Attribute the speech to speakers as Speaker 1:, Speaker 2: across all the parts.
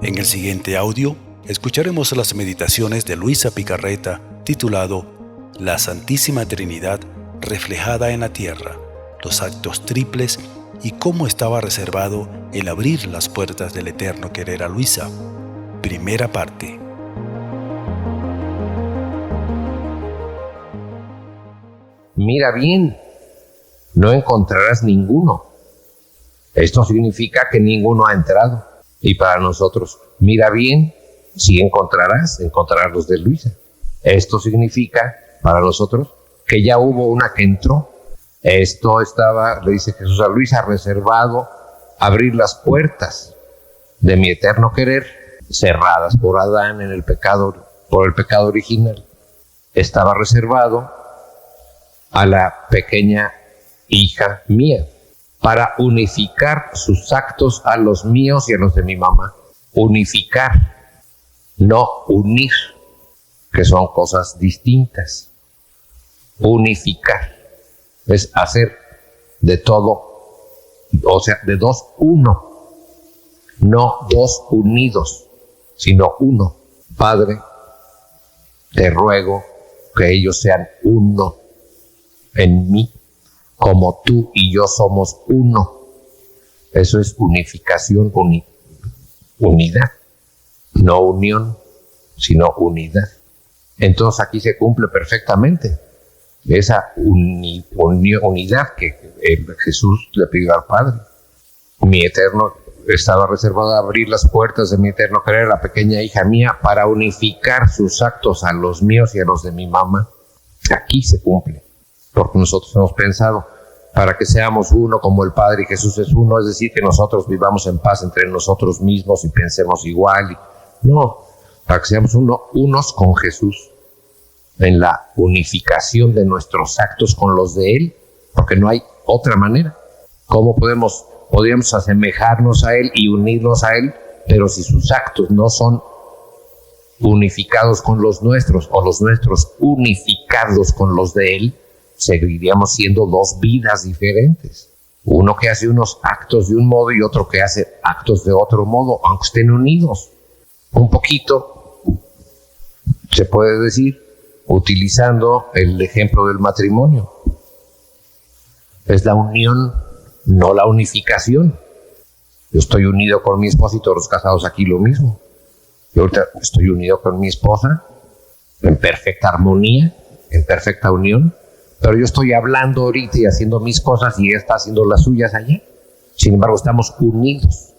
Speaker 1: En el siguiente audio, escucharemos las meditaciones de Luisa Picarreta titulado La Santísima Trinidad reflejada en la tierra, los actos triples y cómo estaba reservado el abrir las puertas del eterno querer a Luisa. Primera parte.
Speaker 2: Mira bien, no encontrarás ninguno. Esto significa que ninguno ha entrado. Y para nosotros, mira bien, si encontrarás los de Luisa. Esto significa para nosotros que ya hubo una que entró. Esto estaba, le dice Jesús a Luisa, reservado abrir las puertas de mi eterno querer, cerradas por Adán en el pecado, por el pecado original. Estaba reservado a la pequeña hija mía, para unificar sus actos a los míos y a los de mi mamá. Unificar, no unir, que son cosas distintas. Unificar es hacer de todo, o sea, de dos, uno. No dos unidos, sino uno. Padre, te ruego que ellos sean uno en mí, como tú y yo somos uno. Eso es unificación, unidad. No unión, sino unidad. Entonces aquí se cumple perfectamente esa unidad que Jesús le pidió al Padre. Mi eterno estaba reservado a abrir las puertas de mi eterno querer a la pequeña hija mía para unificar sus actos a los míos y a los de mi mamá. Aquí se cumple. Porque nosotros hemos pensado, para que seamos uno como el Padre y Jesús es uno, es decir, que nosotros vivamos en paz entre nosotros mismos y pensemos igual. No, para que seamos unos con Jesús, en la unificación de nuestros actos con los de Él, porque no hay otra manera. ¿Cómo podríamos asemejarnos a Él y unirnos a Él, pero si sus actos no son unificados con los nuestros, o los nuestros unificados con los de Él? Seguiríamos siendo dos vidas diferentes. Uno que hace unos actos de un modo y otro que hace actos de otro modo, aunque estén unidos. Un poquito, se puede decir, utilizando el ejemplo del matrimonio. Es la unión, no la unificación. Yo estoy unido con mi esposa y todos los casados aquí lo mismo. Yo ahorita estoy unido con mi esposa en perfecta armonía, en perfecta unión. Pero yo estoy hablando ahorita y haciendo mis cosas y ella está haciendo las suyas allá. Sin embargo, estamos unidos,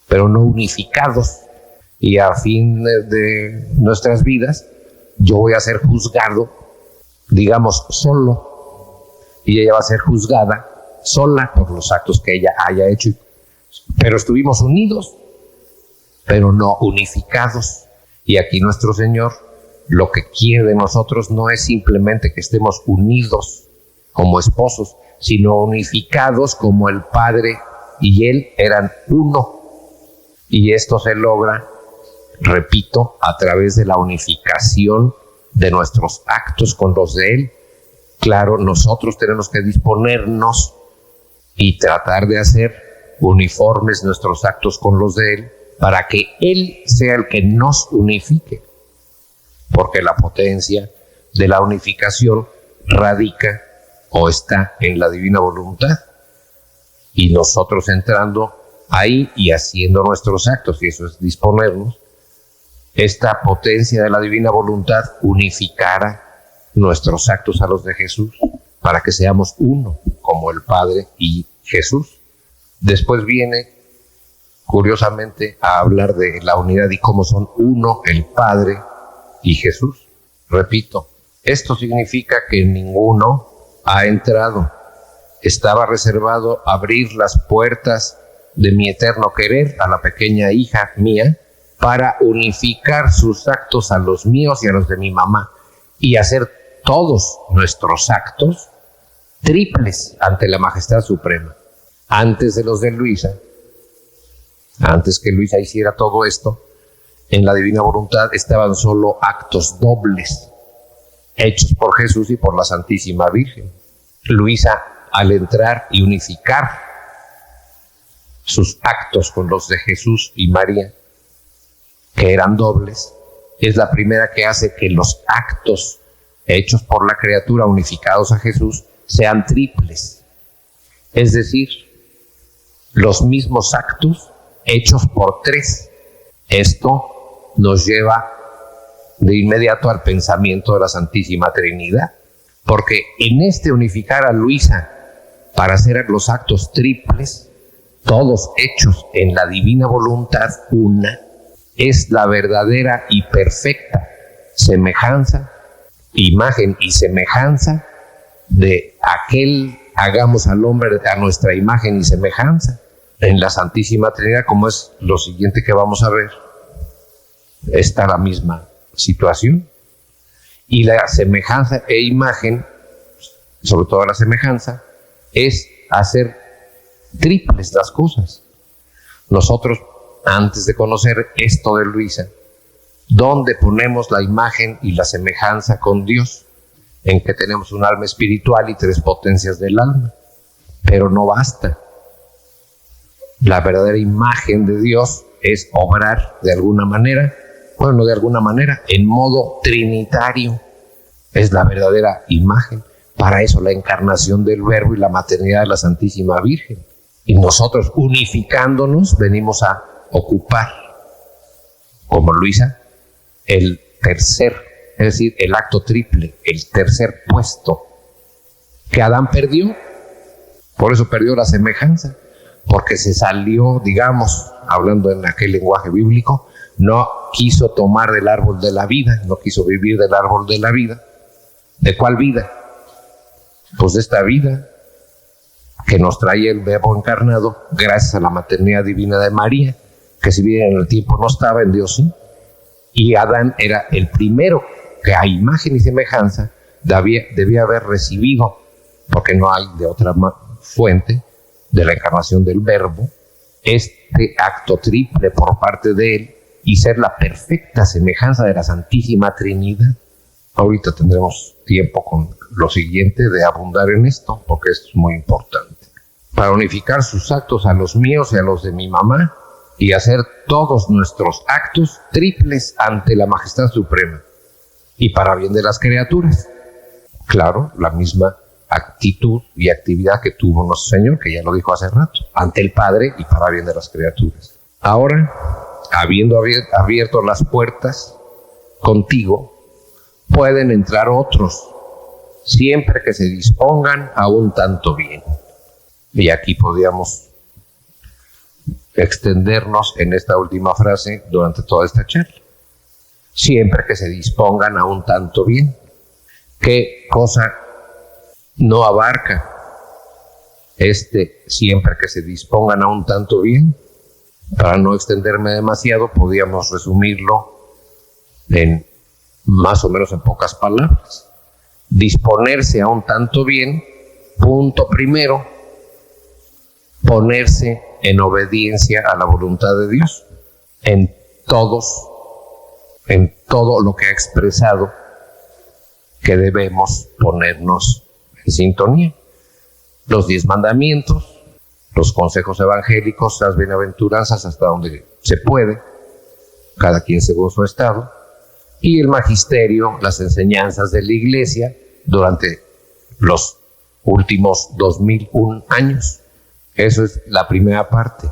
Speaker 2: pero no unificados. Y a fin de nuestras vidas, yo voy a ser juzgado, digamos, solo. Y ella va a ser juzgada sola por los actos que ella haya hecho. Pero estuvimos unidos, pero no unificados. Y aquí nuestro Señor lo que quiere de nosotros no es simplemente que estemos unidos como esposos, sino unificados como el Padre y Él eran uno. Y esto se logra, repito, a través de la unificación de nuestros actos con los de Él. Claro, nosotros tenemos que disponernos y tratar de hacer uniformes nuestros actos con los de Él para que Él sea el que nos unifique. Porque la potencia de la unificación radica o está en la divina voluntad. Y nosotros entrando ahí y haciendo nuestros actos, y eso es disponernos, esta potencia de la divina voluntad unificará nuestros actos a los de Jesús para que seamos uno, como el Padre y Jesús. Después viene, curiosamente, a hablar de la unidad y cómo son uno el Padre y Jesús. Repito, esto significa que ninguno ha entrado. Estaba reservado abrir las puertas de mi eterno querer a la pequeña hija mía para unificar sus actos a los míos y a los de mi mamá y hacer todos nuestros actos triples ante la majestad suprema. Antes de los de Luisa, antes que Luisa hiciera todo esto, en la divina voluntad estaban solo actos dobles, hechos por Jesús y por la Santísima Virgen. Luisa, al entrar y unificar sus actos con los de Jesús y María, que eran dobles, es la primera que hace que los actos hechos por la criatura unificados a Jesús sean triples. Es decir, los mismos actos hechos por tres. Esto nos lleva de inmediato al pensamiento de la Santísima Trinidad, porque en este unificar a Luisa para hacer los actos triples, todos hechos en la divina voluntad una, es la verdadera y perfecta semejanza, imagen y semejanza de aquel hagamos al hombre a nuestra imagen y semejanza en la Santísima Trinidad, como es lo siguiente que vamos a ver. Está la misma situación. Y la semejanza e imagen, sobre todo la semejanza, es hacer triples las cosas. Nosotros, antes de conocer esto de Luisa, ¿dónde ponemos la imagen y la semejanza con Dios? En que tenemos un alma espiritual y tres potencias del alma. Pero no basta. La verdadera imagen de Dios es obrar de alguna manera, bueno, no de alguna manera, en modo trinitario. Es la verdadera imagen. Para eso la encarnación del Verbo y la maternidad de la Santísima Virgen. Y nosotros, unificándonos, venimos a ocupar, como Luisa, el tercer, es decir, el acto triple, el tercer puesto que Adán perdió. Por eso perdió la semejanza, porque se salió, digamos, hablando en aquel lenguaje bíblico, no quiso tomar del árbol de la vida, no quiso vivir del árbol de la vida. ¿De cuál vida? Pues de esta vida que nos trae el Verbo encarnado gracias a la maternidad divina de María, que si bien en el tiempo no estaba, en Dios sí. Y Adán era el primero que a imagen y semejanza debía haber recibido, porque no hay de otra fuente de la encarnación del Verbo, este acto triple por parte de él y ser la perfecta semejanza de la Santísima Trinidad. Ahorita tendremos tiempo con lo siguiente de abundar en esto, porque esto es muy importante. Para unificar sus actos a los míos y a los de mi mamá y hacer todos nuestros actos triples ante la Majestad Suprema y para bien de las criaturas. Claro, la misma actitud y actividad que tuvo nuestro Señor, que ya lo dijo hace rato, ante el Padre y para bien de las criaturas. Ahora, habiendo abierto las puertas contigo, pueden entrar otros, siempre que se dispongan a un tanto bien. Y aquí podríamos extendernos en esta última frase durante toda esta charla. Siempre que se dispongan a un tanto bien. ¿Qué cosa no abarca siempre que se dispongan a un tanto bien? Para no extenderme demasiado, podríamos resumirlo en más o menos en pocas palabras. Disponerse a un tanto bien, punto primero, ponerse en obediencia a la voluntad de Dios en todo lo que ha expresado que debemos ponernos en sintonía. Los 10 mandamientos, los consejos evangélicos, las bienaventuranzas hasta donde se puede, cada quien según su estado, y el magisterio, las enseñanzas de la Iglesia durante los últimos 2001 años. Eso es la primera parte.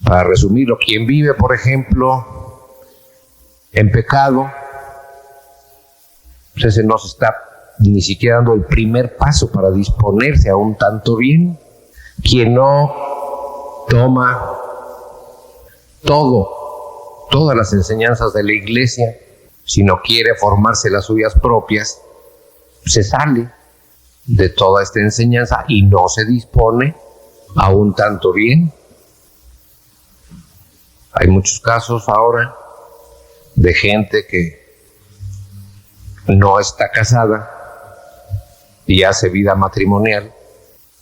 Speaker 2: Para resumirlo, quien vive, por ejemplo, en pecado, pues ese no se está ni siquiera dando el primer paso para disponerse a un tanto bien. Quien no toma todas las enseñanzas de la Iglesia, si no quiere formarse las suyas propias, se sale de toda esta enseñanza y no se dispone a un tanto bien. Hay muchos casos ahora de gente que no está casada y hace vida matrimonial,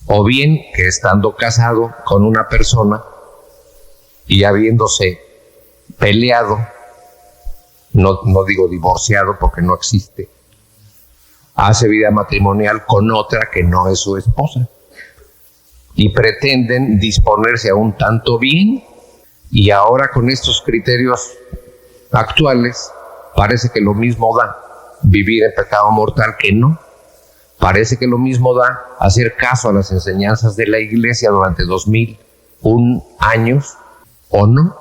Speaker 2: o bien que estando casado con una persona y habiéndose peleado, no digo divorciado porque no existe, hace vida matrimonial con otra que no es su esposa y pretenden disponerse a un tanto bien Y ahora con estos criterios actuales, parece que lo mismo da vivir en pecado mortal que no. Parece que lo mismo da hacer caso a las enseñanzas de la Iglesia durante 2001 años, ¿o no?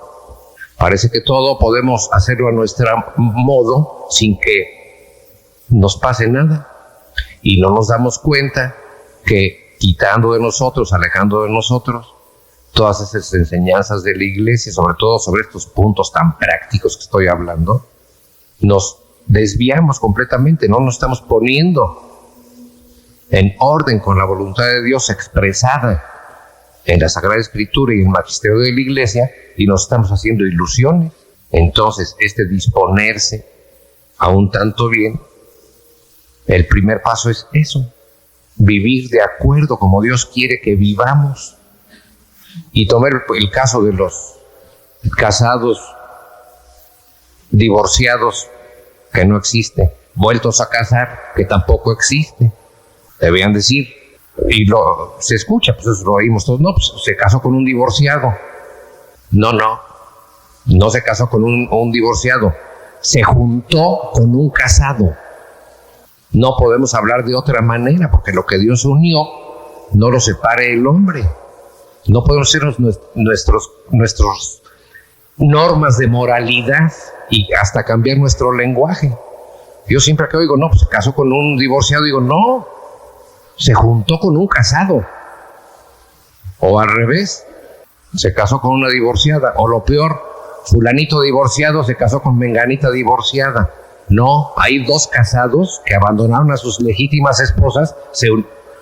Speaker 2: Parece que todo podemos hacerlo a nuestro modo sin que nos pase nada. Y no nos damos cuenta que quitando de nosotros, alejando de nosotros, todas esas enseñanzas de la Iglesia, sobre todo sobre estos puntos tan prácticos que estoy hablando, nos desviamos completamente, no nos estamos poniendo en orden con la voluntad de Dios expresada en la Sagrada Escritura y en el magisterio de la Iglesia, y nos estamos haciendo ilusiones. Entonces, disponerse a un tanto bien, el primer paso es eso, vivir de acuerdo como Dios quiere que vivamos. Y tomar el caso de los casados, divorciados, que no existe, vueltos a casar, que tampoco existe. Debían decir, y se escucha, pues eso lo oímos todos, no, pues se casó con un divorciado. No se casó con un divorciado, se juntó con un casado. No podemos hablar de otra manera, porque lo que Dios unió no lo separe el hombre. No podemos ser nuestros normas de moralidad y hasta cambiar nuestro lenguaje. Yo siempre que oigo, no, pues se casó con un divorciado, digo, no, se juntó con un casado. O al revés, se casó con una divorciada. O lo peor, fulanito divorciado se casó con menganita divorciada. No, hay dos casados que abandonaron a sus legítimas esposas,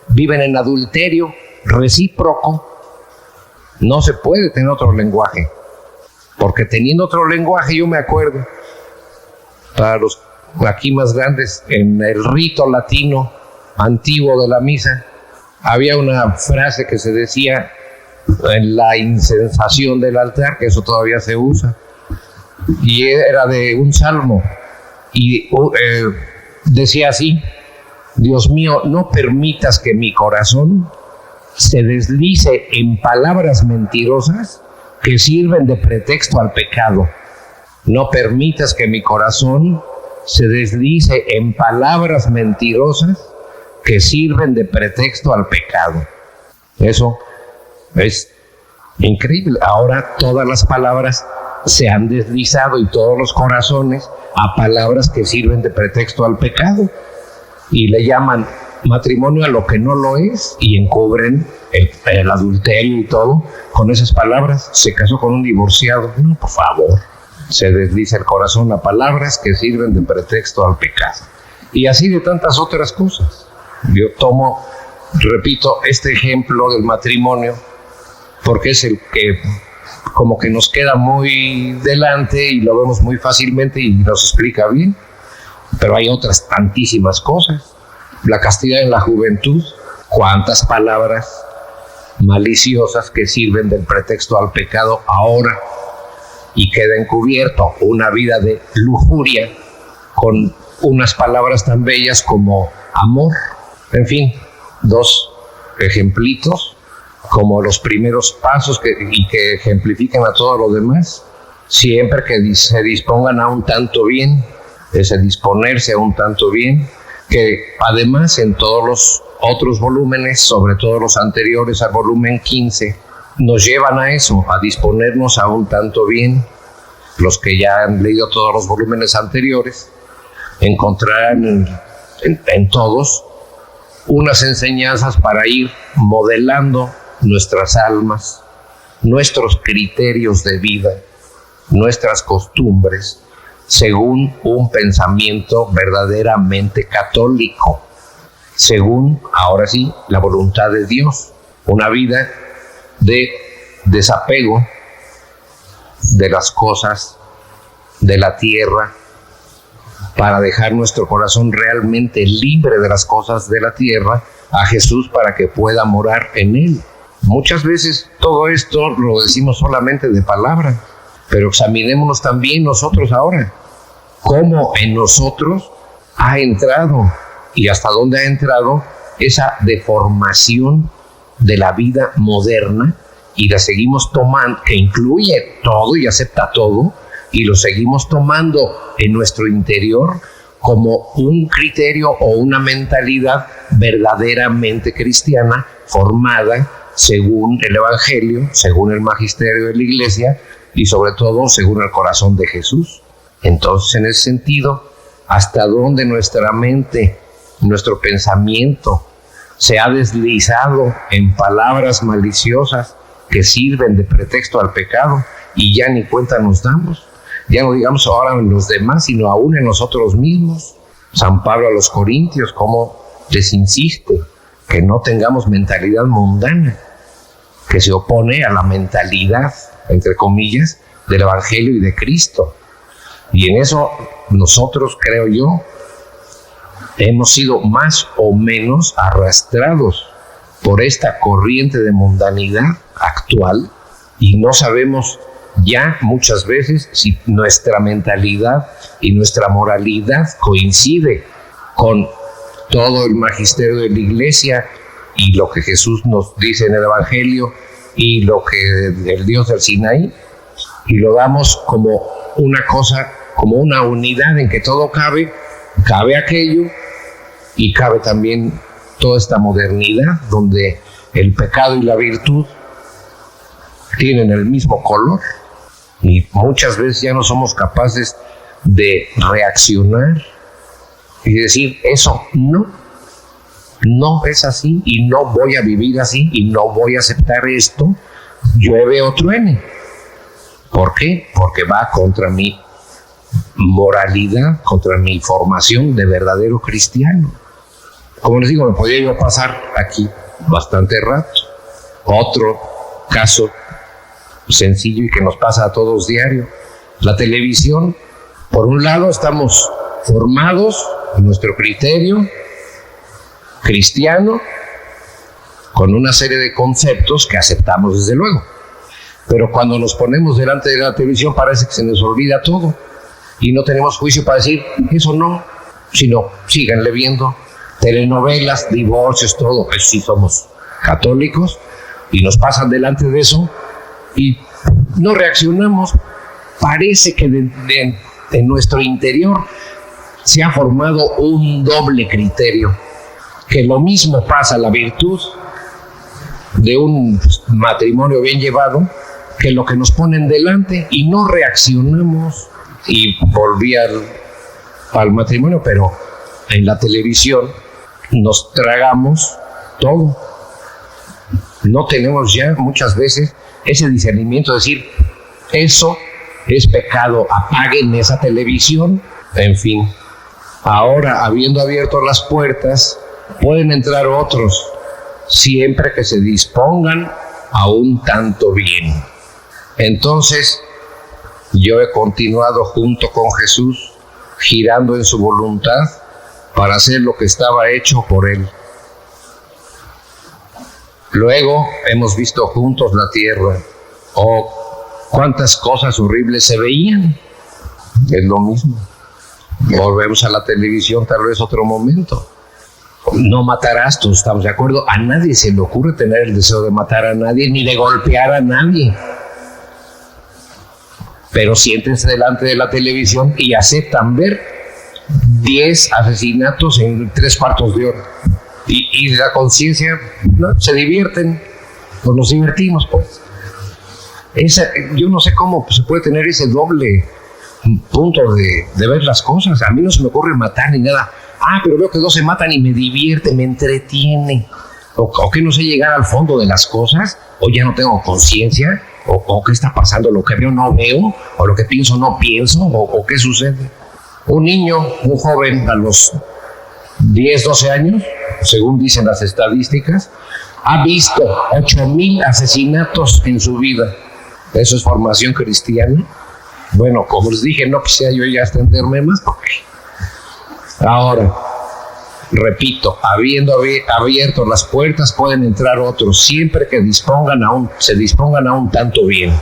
Speaker 2: viven en adulterio recíproco. No se puede tener otro lenguaje, porque teniendo otro lenguaje, yo me acuerdo, para los aquí más grandes, en el rito latino antiguo de la misa, había una frase que se decía en la incensación del altar, que eso todavía se usa, y era de un salmo, y decía así: Dios mío, no permitas que mi corazón se deslice en palabras mentirosas que sirven de pretexto al pecado. No permitas que mi corazón se deslice en palabras mentirosas que sirven de pretexto al pecado. Eso es increíble. Ahora todas las palabras se han deslizado y todos los corazones a palabras que sirven de pretexto al pecado, y le llaman matrimonio a lo que no lo es, y encubren el adulterio y todo con esas palabras. Se casó con un divorciado. No, por favor, se desliza el corazón a palabras que sirven de pretexto al pecado. Y así de tantas otras cosas. Yo repito, este ejemplo del matrimonio, porque es el que como que nos queda muy delante y lo vemos muy fácilmente y nos explica bien, pero hay otras tantísimas cosas. La castidad en la juventud, cuántas palabras maliciosas que sirven del pretexto al pecado ahora, y queda encubierto una vida de lujuria con unas palabras tan bellas como amor. En fin, dos ejemplitos como los primeros pasos que ejemplifican a todo lo demás. Siempre que se dispongan a un tanto bien, ese disponerse a un tanto bien, que además en todos los otros volúmenes, sobre todo los anteriores al volumen 15, nos llevan a eso, a disponernos a un tanto bien. Los que ya han leído todos los volúmenes anteriores encontrarán en todos unas enseñanzas para ir modelando nuestras almas, nuestros criterios de vida, nuestras costumbres, según un pensamiento verdaderamente católico, según, ahora sí, la voluntad de Dios, una vida de desapego de las cosas de la tierra, para dejar nuestro corazón realmente libre de las cosas de la tierra a Jesús, para que pueda morar en él. Muchas veces todo esto lo decimos solamente de palabra, pero examinémonos también nosotros ahora, cómo en nosotros ha entrado y hasta dónde ha entrado esa deformación de la vida moderna y la seguimos tomando, que incluye todo y acepta todo, y lo seguimos tomando en nuestro interior como un criterio o una mentalidad verdaderamente cristiana, formada según el Evangelio, según el magisterio de la Iglesia y sobre todo según el corazón de Jesús. Entonces, en ese sentido, hasta dónde nuestra mente, nuestro pensamiento se ha deslizado en palabras maliciosas que sirven de pretexto al pecado y ya ni cuenta nos damos. Ya no digamos ahora en los demás, sino aún en nosotros mismos. San Pablo a los Corintios, cómo les insiste que no tengamos mentalidad mundana, que se opone a la mentalidad, entre comillas, del Evangelio y de Cristo. Y en eso nosotros, creo yo, hemos sido más o menos arrastrados por esta corriente de mundanidad actual y no sabemos ya muchas veces si nuestra mentalidad y nuestra moralidad coincide con todo el magisterio de la Iglesia y lo que Jesús nos dice en el Evangelio y lo que el Dios del Sinaí, y lo damos como una cosa, como una unidad en que todo cabe aquello y cabe también toda esta modernidad donde el pecado y la virtud tienen el mismo color. Y muchas veces ya no somos capaces de reaccionar y decir, eso no es así y no voy a vivir así y no voy a aceptar esto, llueve o truene. ¿Por qué? Porque va contra mi moralidad, contra mi formación de verdadero cristiano. Como les digo, me podría yo pasar aquí bastante rato. Otro caso sencillo y que nos pasa a todos diario. La televisión, por un lado, estamos formados en nuestro criterio cristiano con una serie de conceptos que aceptamos desde luego. Pero cuando nos ponemos delante de la televisión parece que se nos olvida todo y no tenemos juicio para decir, eso no, sino síganle viendo telenovelas, divorcios, todo. Pues sí somos católicos y nos pasan delante de eso y no reaccionamos. Parece que de nuestro interior se ha formado un doble criterio, que lo mismo pasa a la virtud de un matrimonio bien llevado, que lo que nos ponen delante y no reaccionamos. Y volví al matrimonio, pero en la televisión nos tragamos todo. No tenemos ya muchas veces ese discernimiento de decir, eso es pecado, apaguen esa televisión. En fin, ahora habiendo abierto las puertas, pueden entrar otros, siempre que se dispongan a un tanto bien. Entonces, yo he continuado junto con Jesús, girando en su voluntad para hacer lo que estaba hecho por Él. Luego hemos visto juntos la tierra. Oh, cuántas cosas horribles se veían. Es lo mismo. Volvemos a la televisión tal vez otro momento. No matarás, todos estamos de acuerdo. A nadie se le ocurre tener el deseo de matar a nadie ni de golpear a nadie. Pero siéntense delante de la televisión y aceptan ver 10 asesinatos en 3/4 de hora. Y la conciencia, ¿no? Se divierten, pues nos divertimos, pues. Yo no sé cómo se puede tener ese doble punto de ver las cosas. A mí no se me ocurre matar ni nada. Pero veo que 2 se matan y me divierte, me entretiene. O que no sé llegar al fondo de las cosas, o ya no tengo conciencia, o qué está pasando, lo que veo no veo, o lo que pienso no pienso, o qué sucede. Un niño, un joven a los 10, 12 años, según dicen las estadísticas, ha visto 8,000 asesinatos en su vida. ¿Eso es formación cristiana? Bueno, como les dije, no quisiera yo ya extenderme más porque... Ahora, repito, habiendo abierto las puertas pueden entrar otros, siempre que se dispongan a un tanto bien.